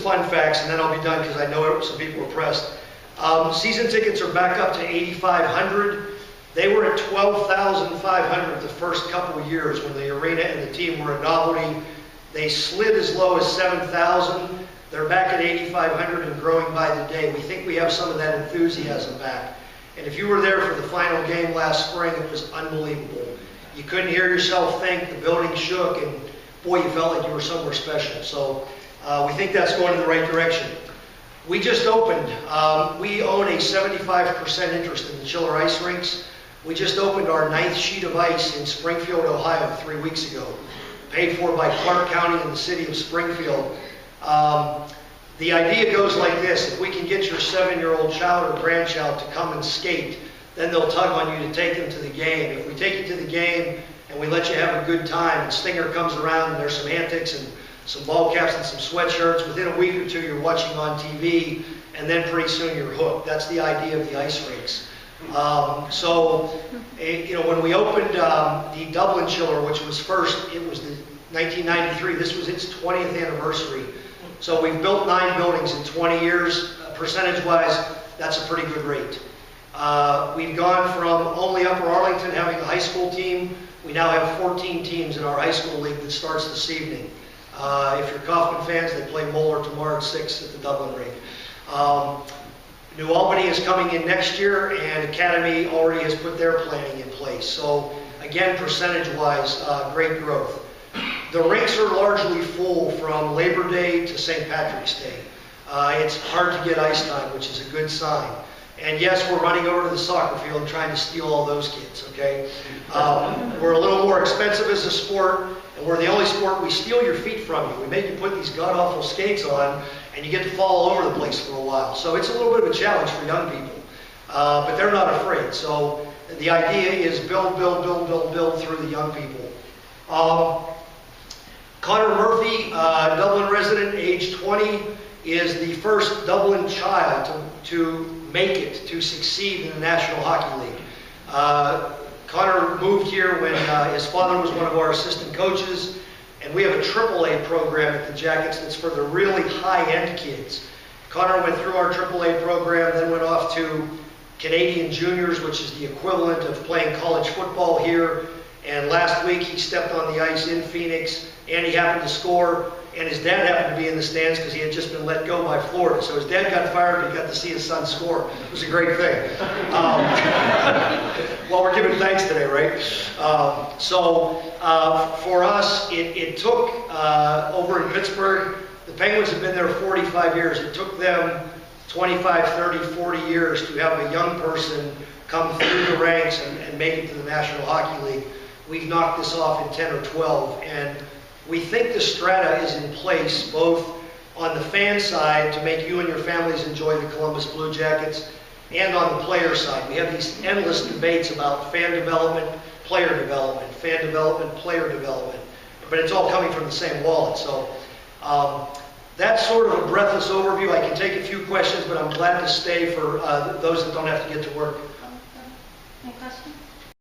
fun facts, and then I'll be done because I know some people are pressed. Season tickets are back up to 8,500. They were at 12,500 the first couple of years when the arena and the team were a novelty. They slid as low as 7,000. They're back at 8,500 and growing by the day. We think we have some of that enthusiasm back. And if you were there for the final game last spring, it was unbelievable. You couldn't hear yourself think, the building shook, and boy, you felt like you were somewhere special. So we think that's going in the right direction. We just opened. We own a 75% interest in the Chiller Ice Rinks. We just opened our 9th sheet of ice in Springfield, Ohio 3 weeks ago, paid for by Clark County and the city of Springfield. The idea goes like this: if we can get your 7-year-old child or grandchild to come and skate, then they'll tug on you to take them to the game. If we take you to the game and we let you have a good time, and Stinger comes around and there's some antics and some ball caps and some sweatshirts, within a week or two you're watching on TV, and then pretty soon you're hooked. That's the idea of the ice rinks. When we opened the Dublin Chiller, which was first, it was the 1993. This was its 20th anniversary. So we've built 9 buildings in 20 years. Percentage-wise, that's a pretty good rate. We've gone from only Upper Arlington having a high school team. We now have 14 teams in our high school league that starts this evening. If you're Kaufman fans, they play Moeller tomorrow at 6 at the Dublin rink. New Albany is coming in next year, and Academy already has put their planning in place. So again, percentage-wise, great growth. The rinks are largely full from Labor Day to St. Patrick's Day. It's hard to get ice time, which is a good sign. And yes, we're running over to the soccer field and trying to steal all those kids, okay? We're a little more expensive as a sport, and we're the only sport we steal your feet from you. We make you put these god-awful skates on, and you get to fall all over the place for a while. So it's a little bit of a challenge for young people, but they're not afraid. So the idea is build through the young people. Connor Murphy, Dublin resident, age 20, is the first Dublin child to make it, to succeed in the National Hockey League. Connor moved here when his father was one of our assistant coaches, and we have a AAA program at the Jackets that's for the really high-end kids. Connor went through our AAA program, then went off to Canadian Juniors, which is the equivalent of playing college football here. And last week he stepped on the ice in Phoenix, and he happened to score. And his dad happened to be in the stands because he had just been let go by Florida. So his dad got fired, but he got to see his son score. It was a great thing. Well, we're giving thanks today, right? For us, it took, over in Pittsburgh, the Penguins have been there 45 years. It took them 25, 30, 40 years to have a young person come through the ranks and make it to the National Hockey League. We've knocked this off in 10 or 12. And we think the strata is in place both on the fan side to make you and your families enjoy the Columbus Blue Jackets, and on the player side. We have these endless debates about fan development, player development, fan development, player development. But it's all coming from the same wallet. So that's sort of a breathless overview. I can take a few questions, but I'm glad to stay for those that don't have to get to work. Any questions?